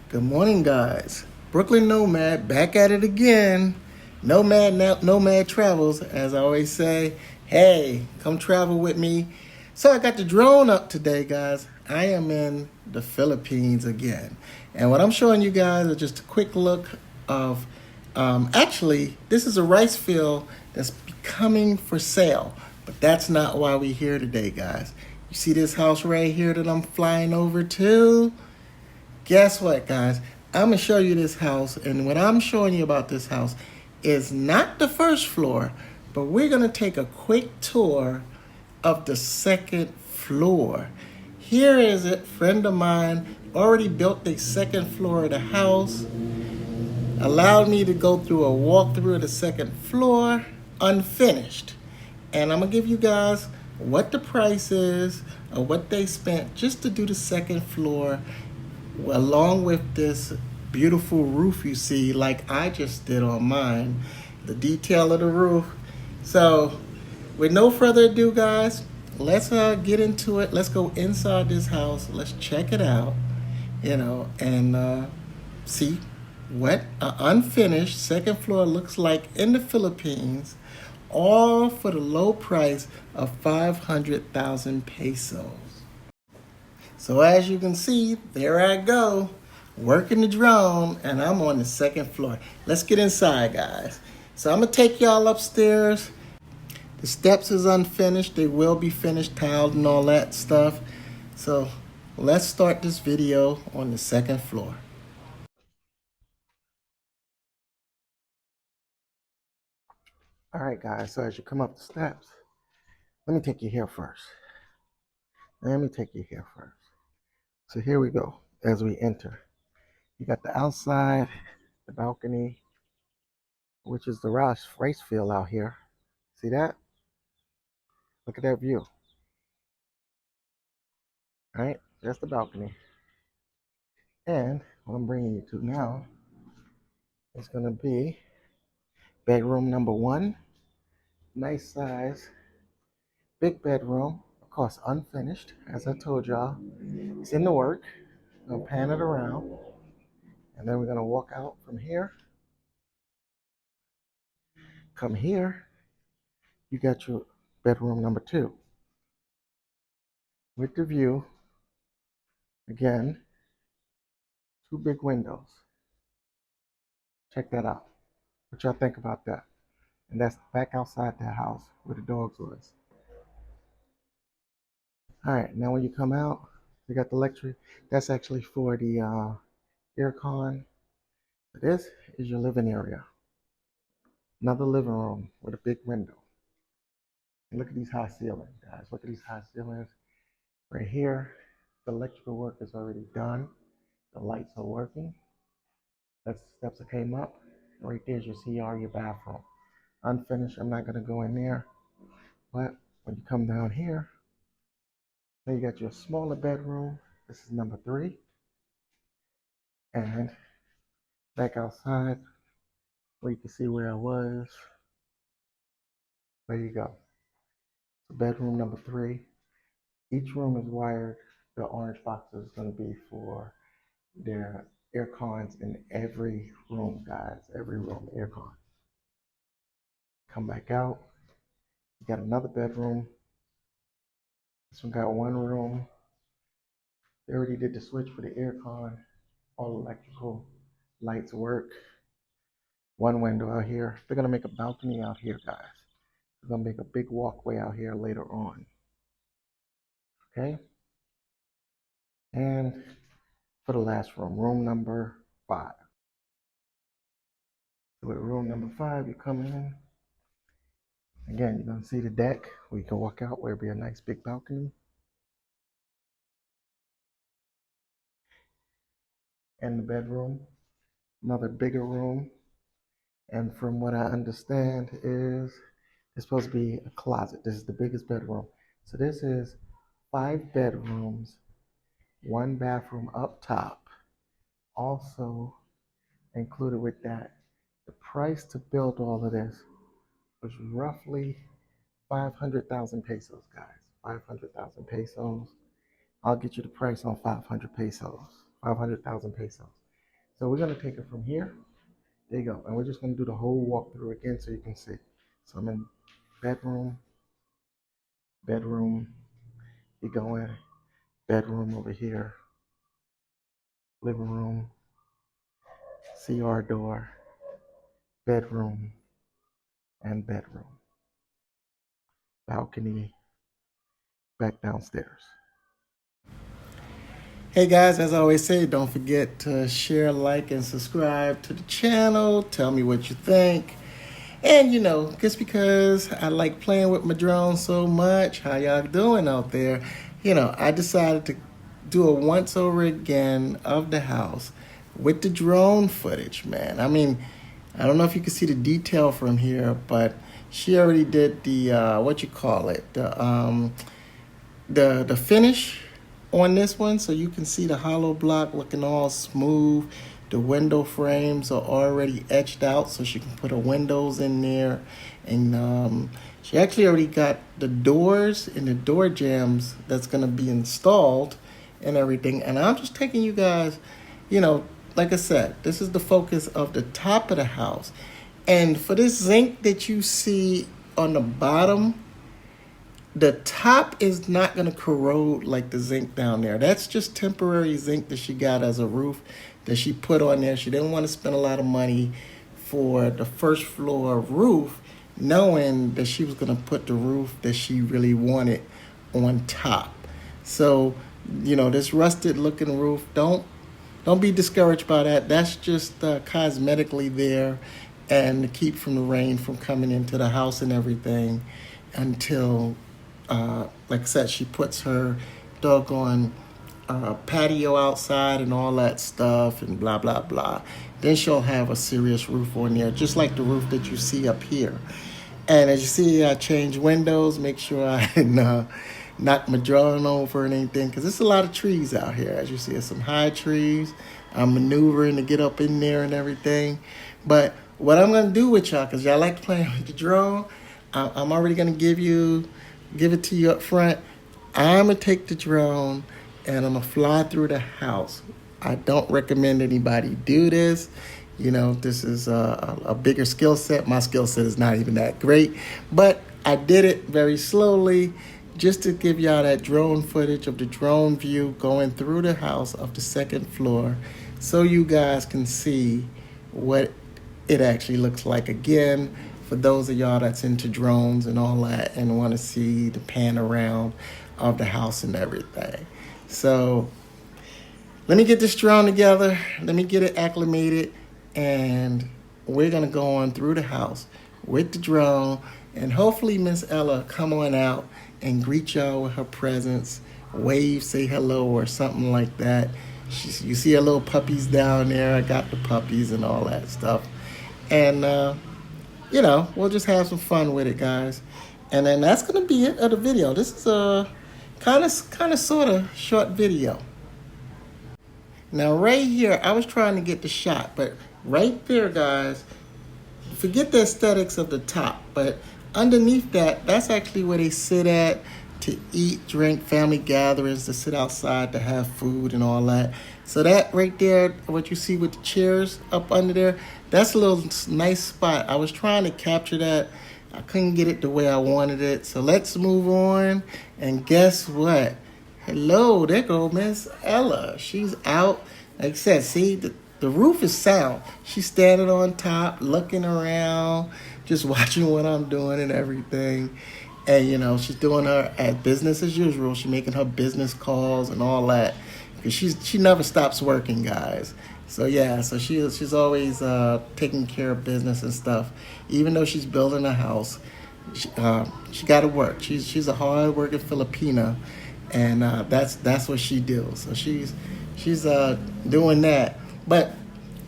Good morning, guys. Brooklyn Nomad back at it again. Nomad travels, as I always say. Hey, come travel with me. So I got the drone up today, guys. I am in the Philippines again, and what I'm showing you guys is just a quick look of. Actually, this is a rice field that's becoming for sale, but that's not why we're here today, guys. You see this house right here that I'm flying over to? Guess what, guys? I'm gonna show you this house, and what I'm showing you about this house is not the first floor, but we're gonna take a quick tour of the second floor. Here is it, friend of mine already built the second floor of the house, allowed me to go through a walkthrough of the second floor, unfinished. And I'm gonna give you guys what the price is or what they spent just to do the second floor, along with this beautiful roof you see, like I just did on mine, the detail of the roof. So, with no further ado, guys, let's get into it. Let's go inside this house. Let's check it out, and see what an unfinished second floor looks like in the Philippines, all for the low price of 500,000 pesos. So as you can see, there I go, working the drone, and I'm on the second floor. Let's get inside, guys. So I'm gonna take y'all upstairs. The steps is unfinished. They will be finished, tiled and all that stuff. So let's start this video on the second floor. All right, guys, so as you come up the steps, let me take you here first. Let me take you here first. So here we go as we enter. You got the outside, the balcony, which is the rice field out here. See that? Look at that view. All right, that's the balcony. And what I'm bringing you to now is going to be bedroom number one. Nice size, big bedroom. Of course, unfinished, as I told y'all. It's in the work. I'm going to pan it around. And then we're going to walk out from here. Come here. You got your bedroom number two with the view. Again, two big windows. Check that out. What y'all think about that? And that's back outside the house where the dogs was. All right, now when you come out, you got the electric. That's actually for the air con. This is your living area. Another living room with a big window. And look at these high ceilings, guys. Look at these high ceilings. Right here, the electrical work is already done. The lights are working. That's the steps that came up. Right there's your CR, your bathroom. Unfinished, I'm not gonna go in there. But when you come down here, then you got your smaller bedroom. This is number three. And back outside, where you can see where I was. There you go. So bedroom number three. Each room is wired. The orange box is going to be for their air cons in every room, guys. Every room, air con. Come back out. You got another bedroom. This one got one room. They already did the switch for the air con. All electrical lights work. One window out here. They're going to make a balcony out here, guys. They're going to make a big walkway out here later on. Okay? And for the last room, room number five. So with room number five, you come in. Again, you're going to see the deck where you can walk out where it'll be a nice big balcony. And the bedroom, another bigger room. And from what I understand is it's supposed to be a closet. This is the biggest bedroom. So this is 5 bedrooms, 1 bathroom up top. Also included with that, the price to build all of this was roughly 500,000 pesos, guys. 500,000 pesos. I'll get you the price on 500 pesos. 500,000 pesos. So we're gonna take it from here. There you go. And we're just gonna do the whole walkthrough again so you can see. So I'm in bedroom, bedroom, you go in, bedroom over here, living room, CR door, bedroom, and bedroom. Balcony, back downstairs. Hey guys, as I always say, don't forget to share, like, and subscribe to the channel. Tell me what you think. And you know, just because I like playing with my drone so much, how y'all doing out there? You know, I decided to do a once over again of the house with the drone footage, man. I mean, I don't know if you can see the detail from here, but she already did the what you call it, the finish on this one, so you can see the hollow block looking all smooth. The window frames are already etched out, so she can put her windows in there. And she actually already got the doors and the door jambs that's going to be installed and everything. And I'm just taking you guys, you know, like I said, this is the focus of the top of the house. And for this zinc that you see on the bottom, the top is not going to corrode like the zinc down there. That's just temporary zinc that she got as a roof that she put on there. She didn't want to spend a lot of money for the first floor roof, knowing that she was going to put the roof that she really wanted on top. So, you know, this rusted looking roof, don't be discouraged by that. That's just cosmetically there and to keep from the rain from coming into the house and everything until like I said, she puts her doggone patio outside and all that stuff and blah, blah, blah. Then she'll have a serious roof on there, just like the roof that you see up here. And as you see, I change windows, make sure I didn't knock my drone over and anything, because there's a lot of trees out here. As you see, there's some high trees. I'm maneuvering to get up in there and everything. But what I'm going to do with y'all, because y'all like playing with the drone, I'm already going to give it to you up front. I'm going to take the drone and I'm going to fly through the house. I don't recommend anybody do this. You know, this is a bigger skill set. My skill set is not even that great, but I did it very slowly just to give y'all that drone footage of the drone view going through the house of the second floor so you guys can see what it actually looks like again. For those of y'all that's into drones and all that and want to see the pan around of the house and everything. So let me get this drone together. Let me get it acclimated. And we're going to go on through the house with the drone. And hopefully Miss Ella come on out and greet y'all with her presence. Wave, say hello or something like that. You see her little puppies down there. I got the puppies and all that stuff. And you know, we'll just have some fun with it, guys. And then that's going to be it of the video. This is a kind of sort of short video. Now, right here, I was trying to get the shot, but right there, guys, forget the aesthetics of the top, but underneath that, that's actually where they sit at to eat, drink, family gatherings, to sit outside, to have food and all that. So that right there, what you see with the chairs up under there, that's a little nice spot. I was trying to capture that. I couldn't get it the way I wanted it. So let's move on. And guess what? Hello, there go Miss Ella. She's out. Like I said, see, the roof is sound. She's standing on top, looking around, just watching what I'm doing and everything. And, you know, she's doing her at business as usual. She's making her business calls and all that. Because she never stops working, guys. So, yeah, so she's always taking care of business and stuff. Even though she's building a house, she got to work. She's a hard-working Filipina, and that's what she does. So she's doing that. But,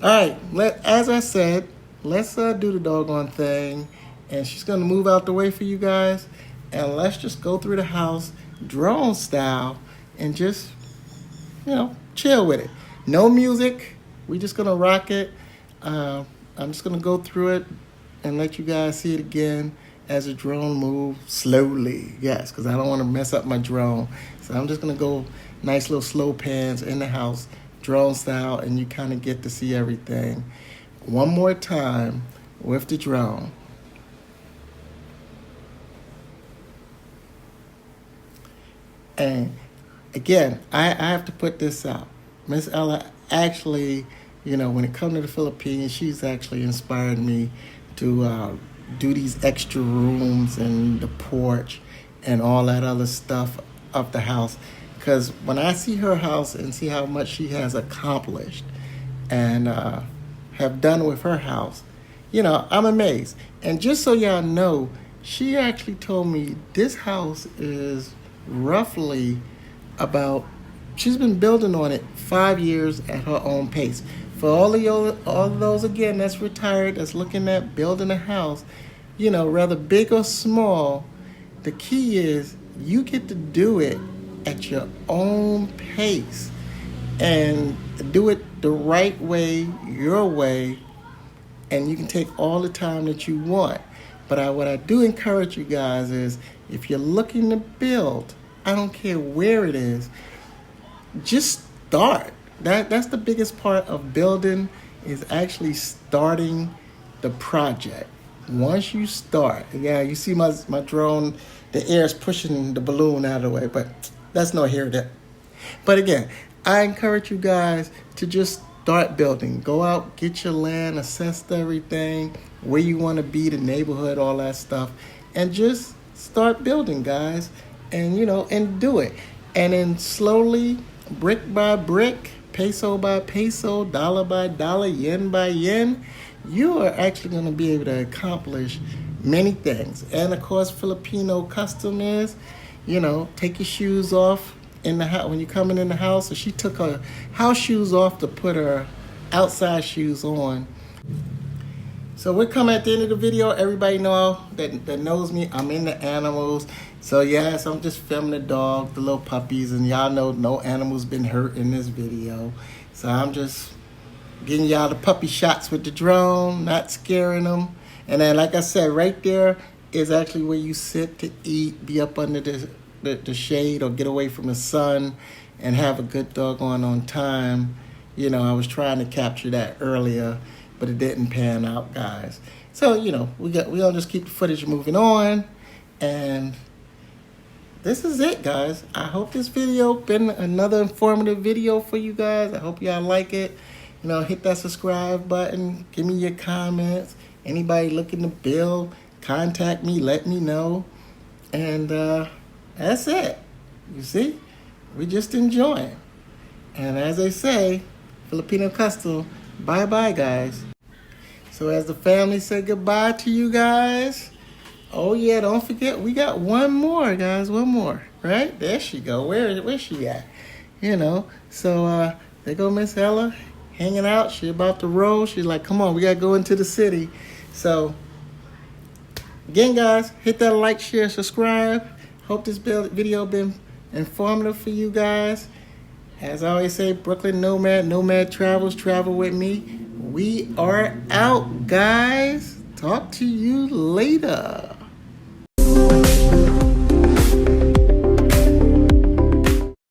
all right, as I said, let's do the doggone thing. And she's going to move out the way for you guys. And let's just go through the house drone style and just, you know, chill with it. No music. We're just going to rock it. I'm just going to go through it and let you guys see it again as the drone moves slowly. Yes, because I don't want to mess up my drone. So I'm just going to go nice little slow pans in the house drone style, and you kind of get to see everything one more time with the drone. And again, I have to put this out. Miss Ella actually, when it comes to the Philippines, she's actually inspired me to do these extra rooms and the porch and all that other stuff of the house. Because when I see her house and see how much she has accomplished and have done with her house, I'm amazed. And just so y'all know, she actually told me this house is roughly about, she's been building on it 5 years at her own pace. For all of those again that's retired, that's looking at building a house, whether big or small, the key is you get to do it at your own pace and do it the right way, your way, and you can take all the time that you want. But what I do encourage you guys is, if you're looking to build, I don't care where it is, just start. That's the biggest part of building, is actually starting the project. Once you start, yeah, you see my drone, the air is pushing the balloon out of the way, but that's no here there. But again, I encourage you guys to just start building. Go out, get your land, assess everything, where you want to be, the neighborhood, all that stuff, and just start building, guys, and and do it. And then slowly, brick by brick, peso by peso, dollar by dollar, yen by yen, you are actually going to be able to accomplish many things. And of course, Filipino custom is, take your shoes off in the house when you're coming in the house. So she took her house shoes off to put her outside shoes on. So we're coming at the end of the video. Everybody know that knows me, I'm into animals. So yes, I'm just filming the dog, the little puppies, and y'all know no animals been hurt in this video. So I'm just getting y'all the puppy shots with the drone, not scaring them. And then, like I said, right there is actually where you sit to eat, be up under the shade, or get away from the sun and have a good doggone on time. I was trying to capture that earlier, but it didn't pan out, guys. So, we'll just keep the footage moving on. And this is it, guys. I hope this video been another informative video for you guys. I hope y'all like it. Hit that subscribe button. Give me your comments. Anybody looking to build, contact me, let me know. And that's it. You see? We just enjoying. And as they say, Filipino custom, bye-bye, guys. So as the family said goodbye to you guys, oh yeah, don't forget, we got one more, guys, one more, right? There she go. Where's she at? So there go Miss Ella, hanging out. She about to roll. She's like, come on, we got to go into the city. So again, guys, hit that like, share, subscribe. Hope this video been informative for you guys. As I always say, Brooklyn Nomad travels, travel with me. We are out, guys. Talk to you later.